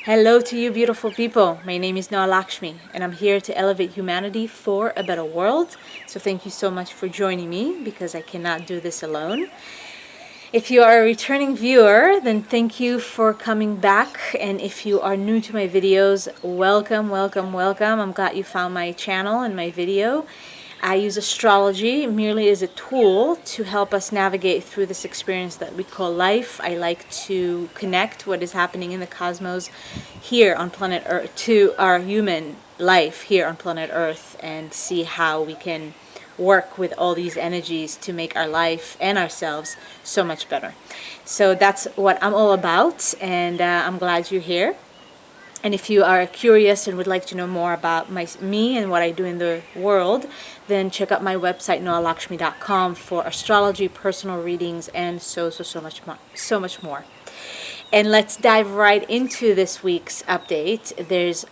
Hello to you, beautiful people. My name is Noa Lakshmi, and I'm here to elevate humanity for a better world. So thank you so much for joining me, because I cannot do this alone. If you are a returning viewer, then thank you for coming back. And if you are new to my videos, welcome, welcome, welcome. I'm glad you found my channel and my video. I use astrology merely as a tool to help us navigate through this experience that we call life. I like to connect what is happening in the cosmos here on planet Earth to our human life here on planet Earth, and see how we can work with all these energies to make our life and ourselves so much better. So that's what I'm all about, and I'm glad you're here. And if you are curious and would like to know more about me and what I do in the world, then check out my website, noalakshmi.com, for astrology, personal readings, and so much more. So much more. And let's dive right into this week's update. There's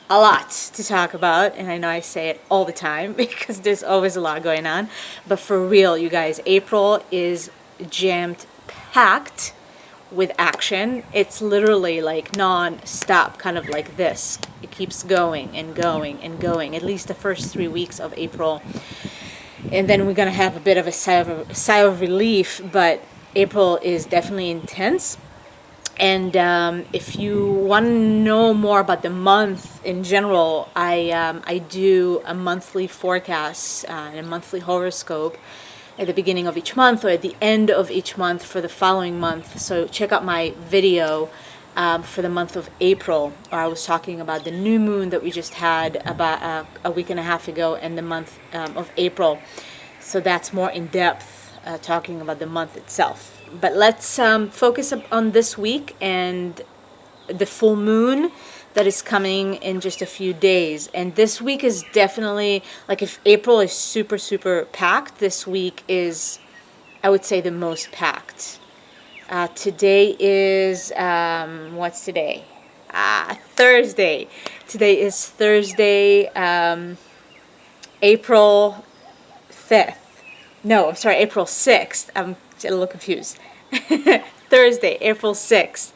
a lot to talk about, and I know I say it all the time because there's always a lot going on. But for real, you guys, April is jammed packed with action. It's literally like non-stop, kind of like this. It keeps going and going and going, at least the first 3 weeks of April. And then we're gonna have a bit of a sigh of relief, but April is definitely intense. And if you want to know more about the month in general, I do a monthly forecast and a monthly horoscope at the beginning of each month or at the end of each month for the following month. So check out my video for the month of April, where I was talking about the new moon that we just had about a week and a half ago, and the month of April. So that's more in depth, talking about the month itself. But let's focus on this week and the full moon that is coming in just a few days. And this week is definitely, like, if April is super packed, this week is, I would say, the most packed. Today is, what's today? Thursday. Today is Thursday, April 5th. No, I'm sorry, April 6th. I'm a little confused. Thursday, April 6th,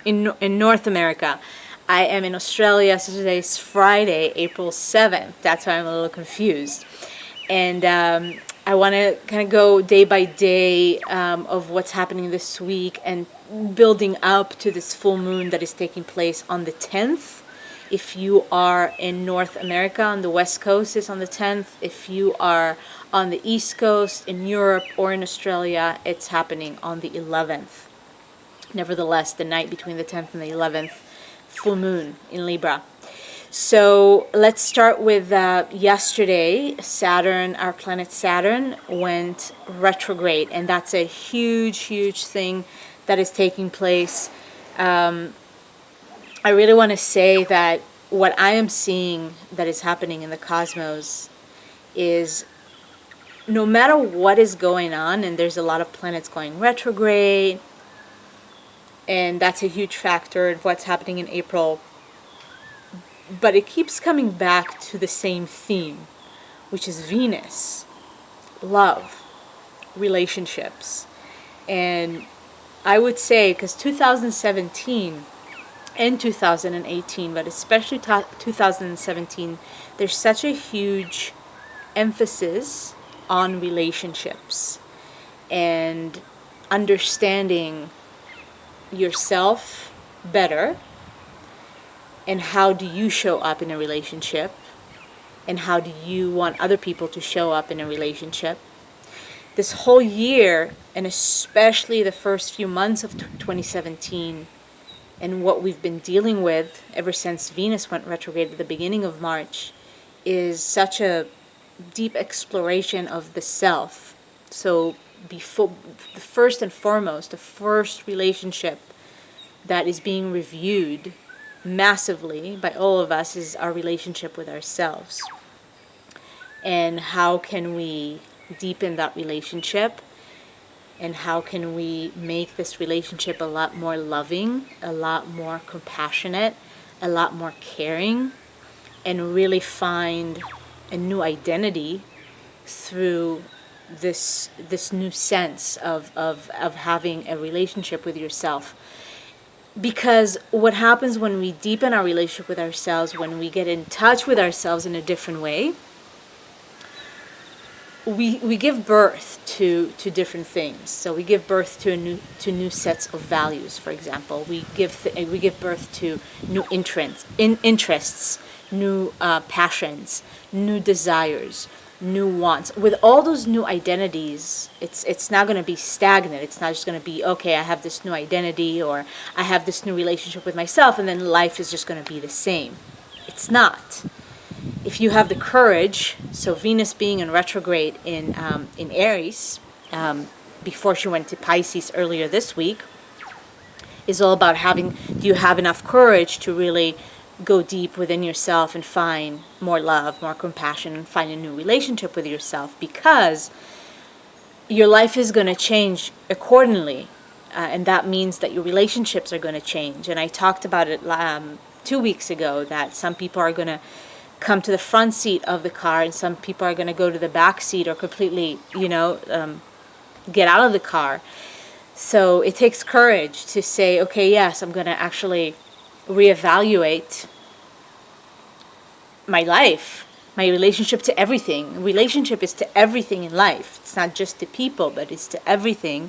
in North America. I am in Australia, so today's Friday, April 7th. That's why I'm a little confused. And I want to kind of go day by day of what's happening this week, and building up to this full moon that is taking place on the 10th. If you are in North America, on the West Coast, it's on the 10th. If you are on the East Coast, in Europe, or in Australia, it's happening on the 11th. Nevertheless, the night between the 10th and the 11th, full moon in Libra. So let's start with yesterday. Saturn, our planet Saturn, went retrograde, and that's a huge thing that is taking place. I really want to say that what I am seeing that is happening in the cosmos is, no matter what is going on, and there's a lot of planets going retrograde, and that's a huge factor of what's happening in April, but it keeps coming back to the same theme, which is Venus, love, relationships. And I would say, because 2017 and 2018, but especially 2017, there's such a huge emphasis on relationships and understanding yourself better, and how do you show up in a relationship, and how do you want other people to show up in a relationship. This whole year, and especially the first few months of 2017, and what we've been dealing with ever since Venus went retrograde at the beginning of March, is such a deep exploration of the self. So before, the first and foremost, the first relationship that is being reviewed massively by all of us is our relationship with ourselves. And how can we deepen that relationship? And how can we make this relationship a lot more loving, a lot more compassionate, a lot more caring, and really find a new identity through this new sense of having a relationship with yourself. Because what happens when we deepen our relationship with ourselves, when we get in touch with ourselves in a different way, we give birth to different things. So we give birth to new sets of values. For example, we give birth to new interests, new passions, new desires, new wants. With all those new identities, it's not going to be stagnant. It's not just going to be, okay, I have this new identity, or I have this new relationship with myself, and then life is just going to be the same. It's not. If you have the courage, so Venus being in retrograde in Aries, before she went to Pisces earlier this week, is all about do you have enough courage to really go deep within yourself and find more love, more compassion, and find a new relationship with yourself, because your life is going to change accordingly. And that means that your relationships are going to change. And I talked about it 2 weeks ago, that some people are going to come to the front seat of the car, and some people are going to go to the back seat, or completely, get out of the car. So it takes courage to say, okay, yes, I'm going to actually reevaluate my life, my relationship to everything. Relationship is to everything in life. It's not just to people, but it's to everything.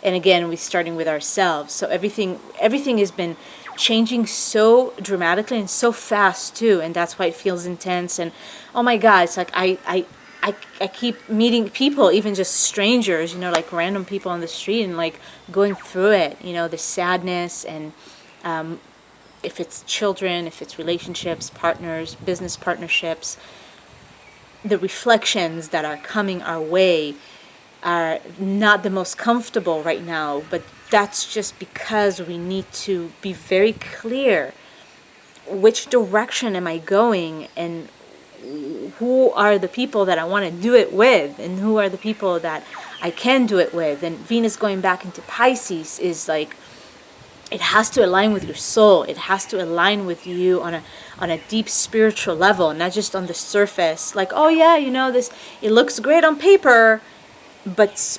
And again, we're starting with ourselves. So everything has been changing so dramatically and so fast too, and that's why it feels intense. And oh my God, it's like I keep meeting people, even just strangers, like random people on the street, and like going through it, the sadness, and if it's children, if it's relationships, partners, business partnerships, the reflections that are coming our way are not the most comfortable right now, but that's just because we need to be very clear, which direction am I going, and who are the people that I want to do it with, and who are the people that I can do it with. And Venus going back into Pisces is like, it has to align with your soul. It has to align with you on a deep spiritual level, not just on the surface. Like, oh yeah, this, it looks great on paper, but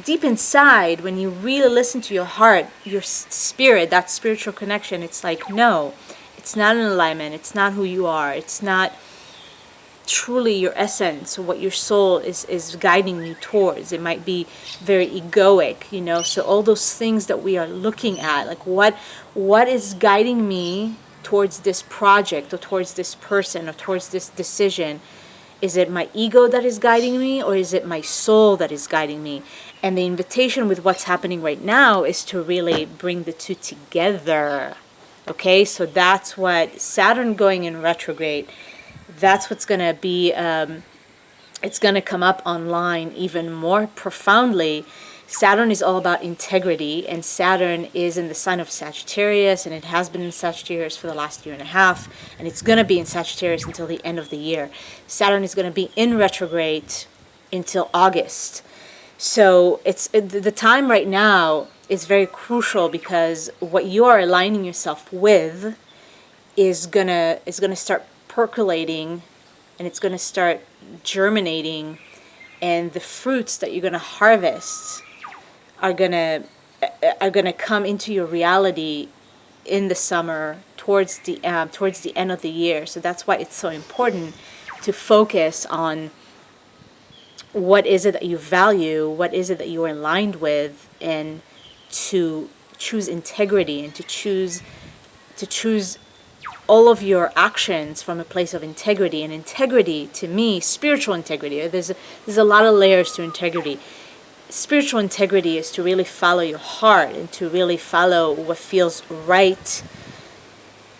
deep inside, when you really listen to your heart, your spirit, that spiritual connection, it's like, no, it's not in alignment. It's not who you are. It's not truly your essence, or what your soul is guiding you towards. It might be very egoic, so all those things that we are looking at, like what is guiding me towards this project, or towards this person, or towards this decision. Is it my ego that is guiding me, or is it my soul that is guiding me? And the invitation with what's happening right now is to really bring the two together. Okay, so that's what Saturn going in retrograde, that's what's going to be, it's going to come up online even more profoundly. Saturn is all about integrity, and Saturn is in the sign of Sagittarius, and it has been in Sagittarius for the last year and a half, and it's going to be in Sagittarius until the end of the year. Saturn is going to be in retrograde until August. So the time right now is very crucial, because what you are aligning yourself with is gonna start percolating, and it's going to start germinating, and the fruits that you're going to harvest are going to come into your reality in the summer, towards the end of the year. So that's why it's so important to focus on what is it that you value, what is it that you're aligned with, and to choose integrity, and to choose all of your actions from a place of integrity. And integrity, to me, spiritual integrity, there's a lot of layers to integrity. Spiritual integrity is to really follow your heart, and to really follow what feels right,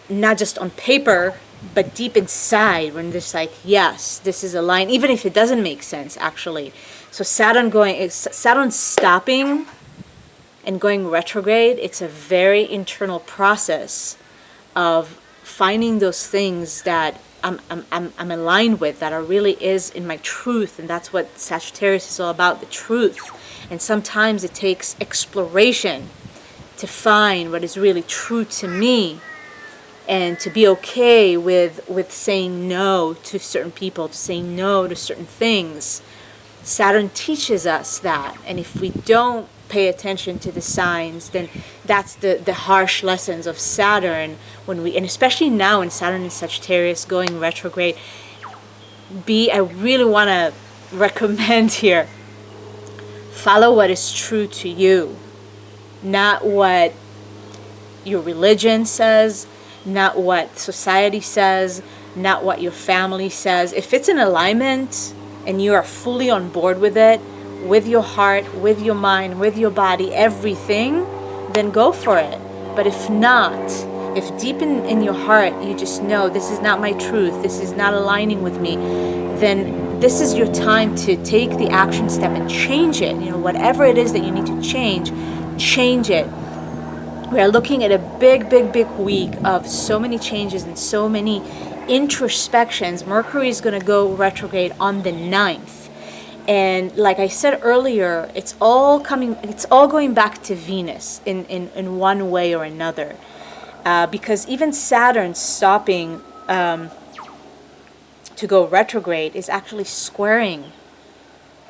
not just on paper, but deep inside, when there's like, yes, this is aligned, even if it doesn't make sense, actually. So Saturn stopping and going retrograde, it's a very internal process of finding those things that I'm aligned with, that are really is in my truth. And that's what Sagittarius is all about, the truth. And sometimes it takes exploration to find what is really true to me, and to be okay with saying no to certain people, to say no to certain things. Saturn teaches us that. And if we don't pay attention to the signs, then that's the harsh lessons of Saturn. And especially now in Saturn in Sagittarius going retrograde, I really want to recommend here, follow what is true to you, not what your religion says, not what society says, not what your family says. If it's in alignment and you are fully on board with it, with your heart, with your mind, with your body, everything, then go for it. But if not, if deep in your heart you just know this is not my truth, this is not aligning with me, then this is your time to take the action step and change it. Whatever it is that you need to change it. We are looking at a big week of so many changes and so many introspections. Mercury is going to go retrograde on the 9th. And like I said earlier, it's all going back to Venus in one way or another. Because even Saturn stopping to go retrograde is actually squaring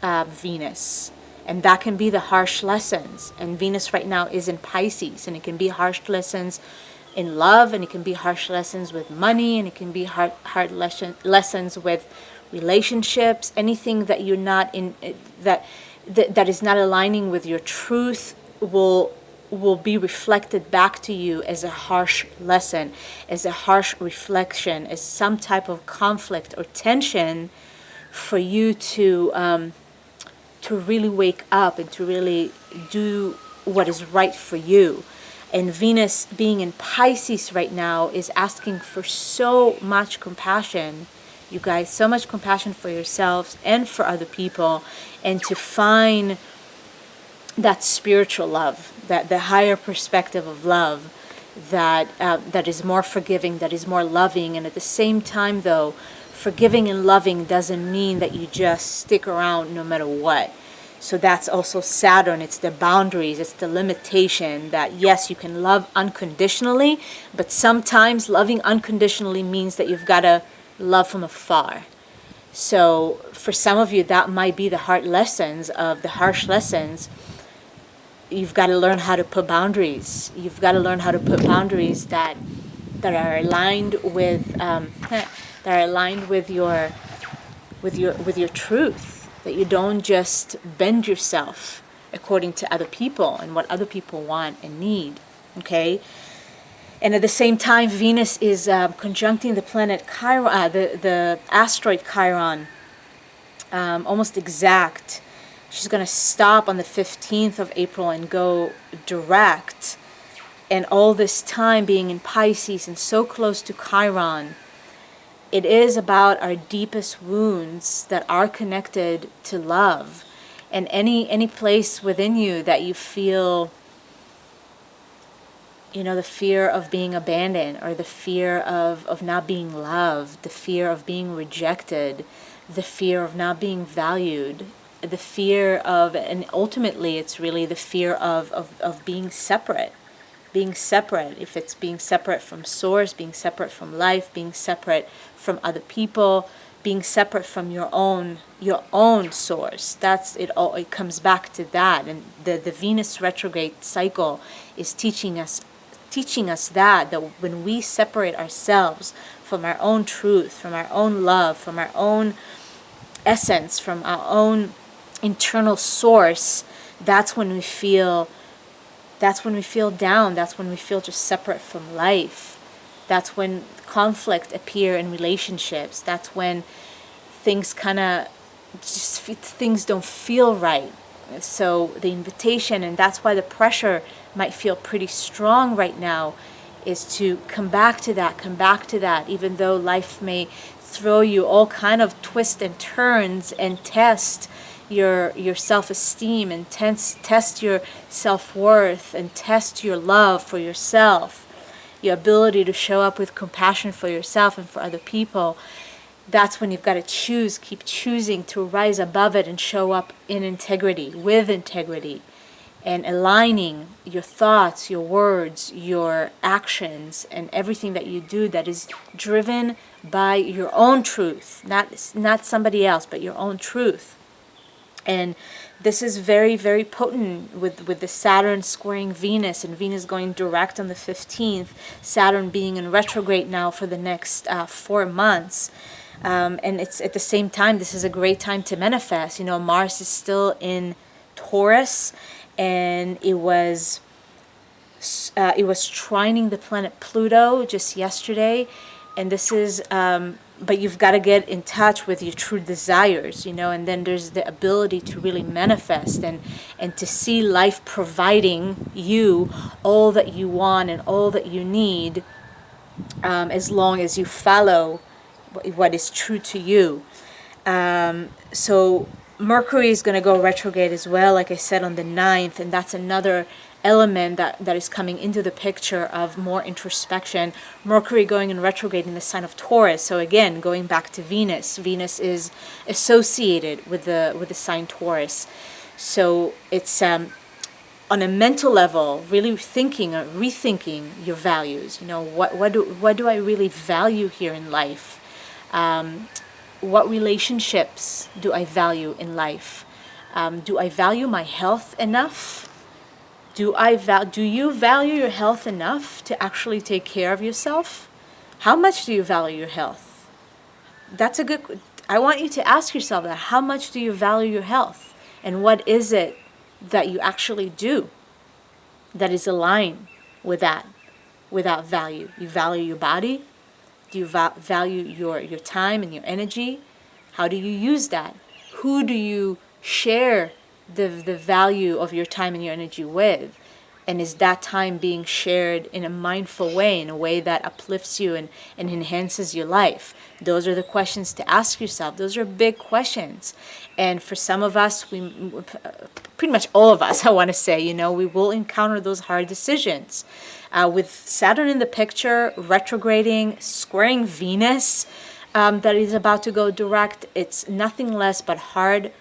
Venus. And that can be the harsh lessons. And Venus right now is in Pisces. And it can be harsh lessons in love. And it can be harsh lessons with money. And it can be hard lessons with relationships. Anything that you're not in, that is not aligning with your truth will be reflected back to you as a harsh lesson, as a harsh reflection, as some type of conflict or tension for you to really wake up and to really do what is right for you. And Venus being in Pisces right now is asking for so much compassion, you guys, so much compassion for yourselves and for other people, and to find that spiritual love, that the higher perspective of love, that is more forgiving, that is more loving. And at the same time, though, forgiving and loving doesn't mean that you just stick around no matter what. So that's also Saturn. It's the boundaries, it's the limitation that, yes, you can love unconditionally, but sometimes loving unconditionally means that you've got to love from afar. So for some of you, that might be the hard lessons of the harsh lessons. You've got to learn how to put boundaries. You've got to learn how to put boundaries that are aligned with your truth. That you don't just bend yourself according to other people and what other people want and need. Okay. And at the same time, Venus is conjuncting the planet Chiron, the asteroid Chiron, almost exact. She's going to stop on the 15th of April and go direct. And all this time being in Pisces and so close to Chiron, it is about our deepest wounds that are connected to love. And any place within you that you feel, the fear of being abandoned, or the fear of not being loved, the fear of being rejected, the fear of not being valued, the fear of, and ultimately it's really the fear of being separate. Being separate, if it's being separate from source, being separate from life, being separate from other people, being separate from your own source. That's it. All it comes back to that. And the Venus retrograde cycle is teaching us that when we separate ourselves from our own truth, from our own love, from our own essence, from our own internal source, that's when we feel down. That's when we feel just separate from life. That's when conflict appear in relationships. That's when things things don't feel right. So the invitation, and that's why the pressure might feel pretty strong right now, is to come back to that, even though life may throw you all kind of twists and turns and test your self-esteem and test your self-worth and test your love for yourself, your ability to show up with compassion for yourself and for other people. That's when you've got to keep choosing to rise above it and show up in integrity, with integrity, and aligning your thoughts, your words, your actions, and everything that you do that is driven by your own truth, not somebody else, but your own truth. And this is very, very potent with the Saturn squaring Venus, and Venus going direct on the 15th, Saturn being in retrograde now for the next 4 months. And it's at the same time, this is a great time to manifest. You know, Mars is still in Taurus, and it was trining the planet Pluto just yesterday. And this is, but you've got to get in touch with your true desires, you know, and then there's the ability to really manifest and to see life providing you all that you want and all that you need, as long as you follow what is true to you. So Mercury is going to go retrograde as well, like I said, on the 9th, and that's another element that is coming into the picture of more introspection. Mercury going in retrograde in the sign of Taurus. So again, going back to Venus. Venus is associated with the sign Taurus. So it's on a mental level, really thinking or rethinking your values. You know, what do I really value here in life? What relationships do I value in life? Do I value my health enough? Do you value your health enough to actually take care of yourself? How much do you value your health? I want you to ask yourself that. How much do you value your health? And what is it that you actually do that is aligned with that, without value? You value your body? Do you value your time and your energy? How do you use that? Who do you share the value of your time and your energy with? And is that time being shared in a mindful way, in a way that uplifts you and enhances your life? Those are the questions to ask yourself. Those are big questions. And for some of us, pretty much all of us, I want to say, you know, we will encounter those hard decisions. With Saturn in the picture, retrograding, squaring Venus, that is about to go direct, it's nothing less but hard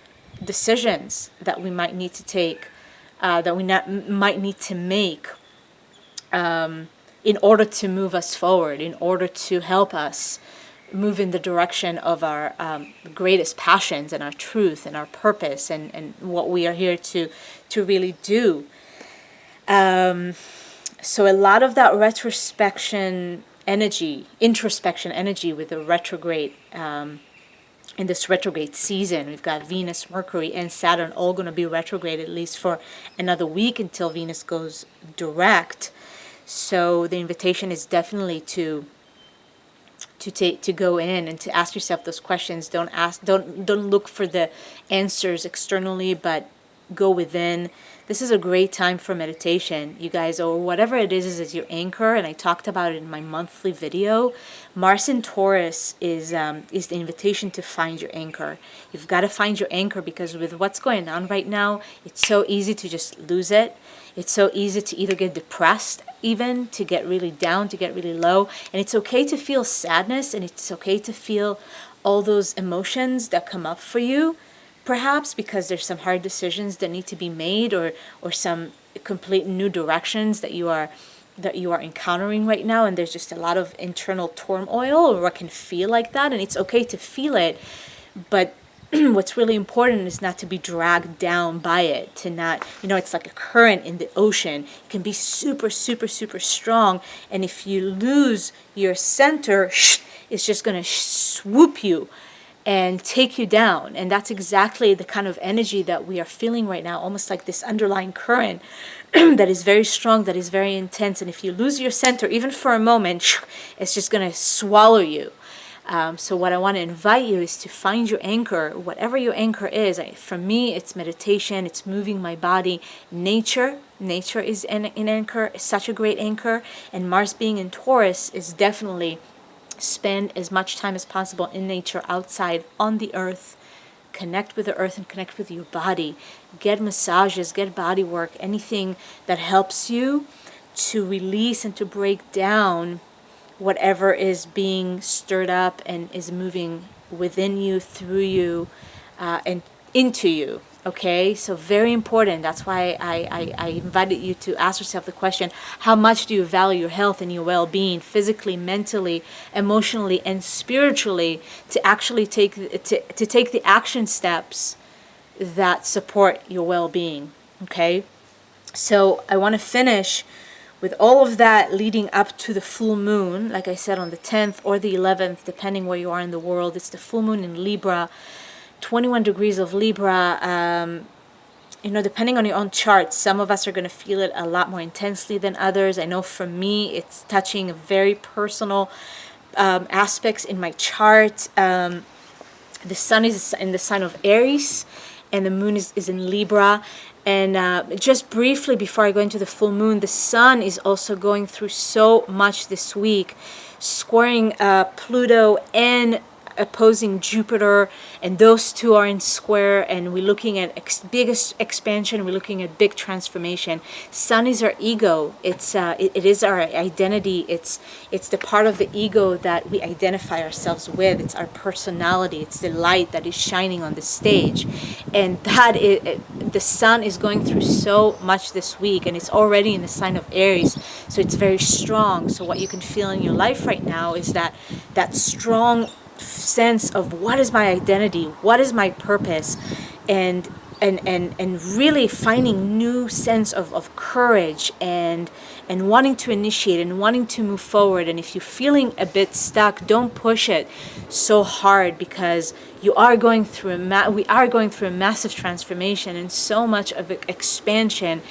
decisions that we might need to take, that we might need to make in order to move us forward, in order to help us move in the direction of our greatest passions and our truth and our purpose and what we are here to really do. So a lot of that introspection energy with the retrograde, in this retrograde season, we've got Venus, Mercury, and Saturn all going to be retrograde at least for another week until Venus goes direct. So the invitation is definitely to go in and to ask yourself those questions. Don't look for the answers externally, but go within. This is a great time for meditation, you guys, or whatever it is your anchor. And I talked about it in my monthly video. Mars in Taurus is the invitation to find your anchor. You've got to find your anchor, because with what's going on right now, it's so easy to just lose it. It's so easy to either get depressed, even to get really down, to get really low. And it's okay to feel sadness, and it's okay to feel all those emotions that come up for you. Perhaps because there's some hard decisions that need to be made, or some complete new directions that you are encountering right now, and there's just a lot of internal turmoil, or what can feel like that, and it's okay to feel it. But what's really important is not to be dragged down by it, to not, it's like a current in the ocean. It can be super, super, super strong, and if you lose your center, it's just going to swoop you and take you down. And that's exactly the kind of energy that we are feeling right now, almost like this underlying current that is very strong, that is very intense. And if you lose your center, even for a moment, it's just going to swallow you. So what I want to invite you is to find your anchor, whatever your anchor is. For me, it's meditation, it's moving my body. Nature is an anchor, such a great anchor. And Mars being in Taurus is definitely spend as much time as possible in nature, outside, on the earth. Connect with the earth and connect with your body. Get massages, get body work, anything that helps you to release and to break down whatever is being stirred up and is moving within you, through you, and into you. Okay, so very important. That's why I invited you to ask yourself the question: how much do you value your health and your well-being, physically, mentally, emotionally, and spiritually, to actually take the action steps that support your well-being. Okay, so I want to finish with all of that leading up to the full moon. Like I said, on the 10th or the 11th, depending where you are in the world, it's the full moon in Libra, 21 degrees of Libra. Depending on your own chart, some of us are going to feel it a lot more intensely than others. I know for me, it's touching very personal aspects in my chart. The sun is in the sign of Aries, and the moon is in Libra. And just briefly before I go into the full moon, the sun is also going through so much this week, squaring Pluto and opposing Jupiter, and those two are in square, and we're looking at biggest expansion, we're looking at big transformation. Sun is our ego. It is our identity. It's the part of the ego that we identify ourselves with. It's our personality. It's the light that is shining on the stage, and the sun is going through so much this week, and it's already in the sign of Aries, so it's very strong. So what you can feel in your life right now is that strong sense of what is my identity, what is my purpose, and really finding new sense of courage and wanting to initiate and wanting to move forward. And if you're feeling a bit stuck, don't push it so hard, because we are going through a massive transformation and so much of expansion,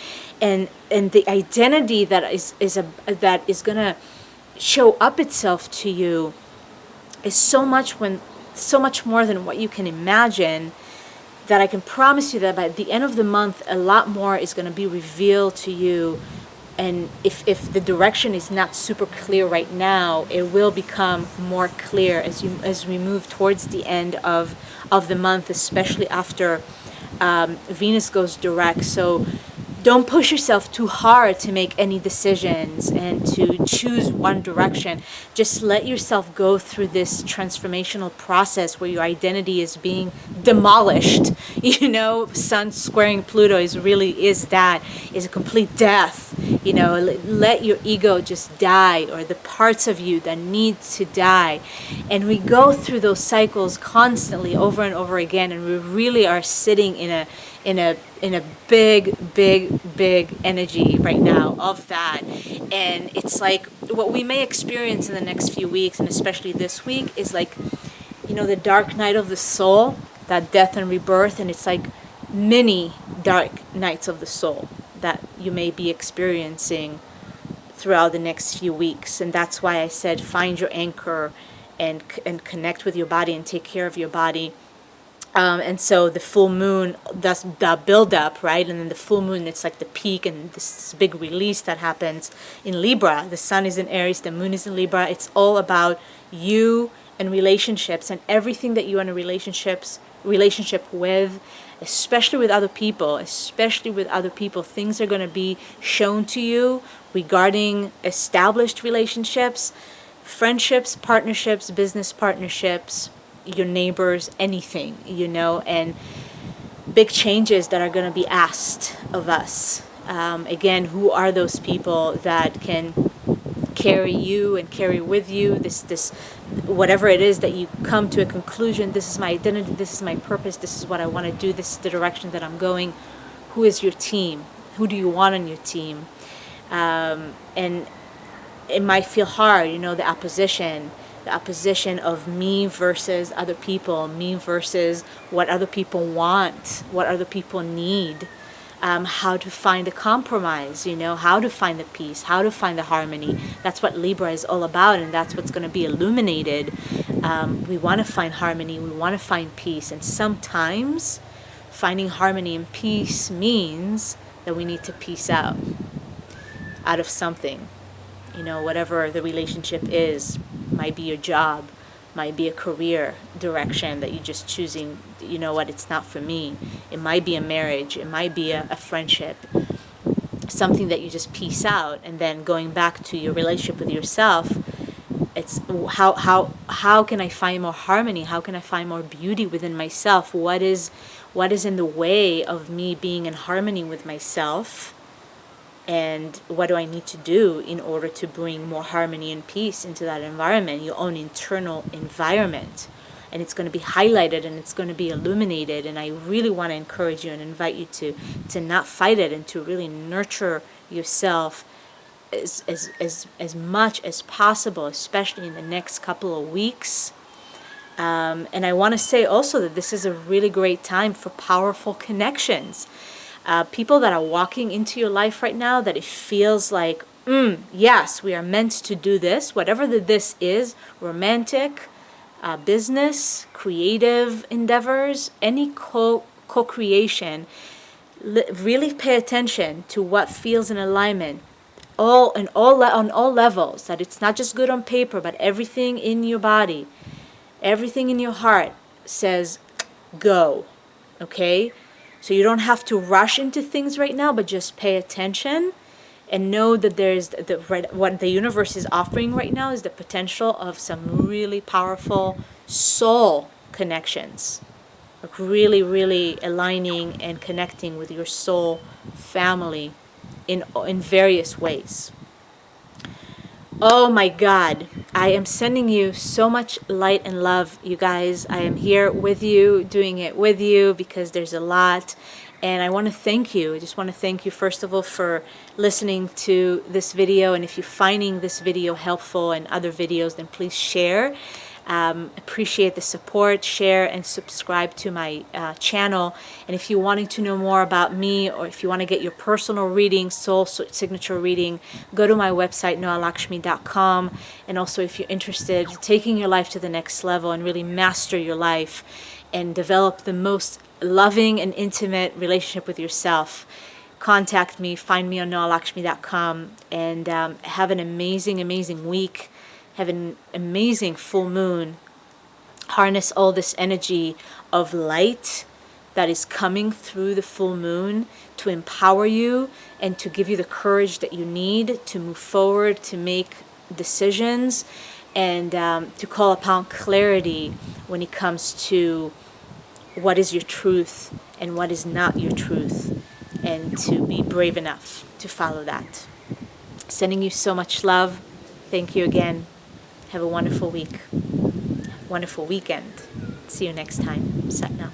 and the identity that is gonna show up itself to you is so much more than what you can imagine, that I can promise you that by the end of the month, a lot more is going to be revealed to you. And if the direction is not super clear right now, it will become more clear as we move towards the end of the month, especially after Venus goes direct. So don't push yourself too hard to make any decisions and to choose one direction. Just let yourself go through this transformational process where your identity is being demolished. Sun squaring Pluto is a complete death. Let your ego just die, or the parts of you that need to die. And we go through those cycles constantly over and over again, and we really are sitting in a big energy right now of that. And it's like what we may experience in the next few weeks, and especially this week, is like, the dark night of the soul, that death and rebirth. And it's like many dark nights of the soul that you may be experiencing throughout the next few weeks. And that's why I said find your anchor and connect with your body and take care of your body. And so the full moon does the build up, right? And then the full moon, it's like the peak and this big release that happens in Libra. The sun is in Aries, the moon is in Libra. It's all about you and relationships and everything that you're in a relationship with, especially with other people. Things are going to be shown to you regarding established relationships, friendships, partnerships, business partnerships, your neighbors, anything, and big changes that are going to be asked of us. Again, who are those people that can carry you and carry with you this whatever it is that you come to a conclusion, this is my identity, this is my purpose, this is what I want to do, this is the direction that I'm going. Who is your team? Who do you want on your team? And it might feel hard, the opposition of me versus other people, me versus what other people want, what other people need, how to find a compromise, how to find the peace, how to find the harmony. That's what Libra is all about, and that's what's going to be illuminated. We want to find harmony, we want to find peace, and sometimes finding harmony and peace means that we need to peace out of something. Whatever the relationship is, might be your job, might be a career direction that you're just choosing, it's not for me. It might be a marriage, it might be a friendship, something that you just peace out. And then going back to your relationship with yourself, it's how can I find more harmony? How can I find more beauty within myself? What is in the way of me being in harmony with myself? And what do I need to do in order to bring more harmony and peace into that environment, your own internal environment? and it's going to be highlighted and it's going to be illuminated. And I really want to encourage you and invite you to not fight it and to really nurture yourself as much as possible, especially in the next couple of weeks. And I want to say also that this is a really great time for powerful connections. People that are walking into your life right now, that it feels like, yes, we are meant to do this, whatever this is, romantic, business, creative endeavors, any co-creation. Really pay attention to what feels in alignment. On all levels, that it's not just good on paper, but everything in your body, everything in your heart says go. Okay, so you don't have to rush into things right now, but just pay attention and know that there's what the universe is offering right now is the potential of some really powerful soul connections, like really, really aligning and connecting with your soul family in various ways. Oh my God, I am sending you so much light and love, you guys. I am here with you, doing it with you, because there's a lot. And I want to thank you. I just want to thank you, first of all, for listening to this video. And if you're finding this video helpful and other videos, then please share. Appreciate the support. Share and subscribe to my channel. And if you're wanting to know more about me, or if you want to get your personal reading, soul signature reading, go to my website, noalakshmi.com. And also, if you're interested in taking your life to the next level and really master your life and develop the most loving and intimate relationship with yourself, contact me. Find me on noalakshmi.com. And have an amazing, amazing week. Have an amazing full moon. Harness all this energy of light that is coming through the full moon to empower you and to give you the courage that you need to move forward, to make decisions, and to call upon clarity when it comes to what is your truth and what is not your truth, and to be brave enough to follow that. Sending you so much love. Thank you again. Have a wonderful week. Wonderful weekend. See you next time. Sat Nam.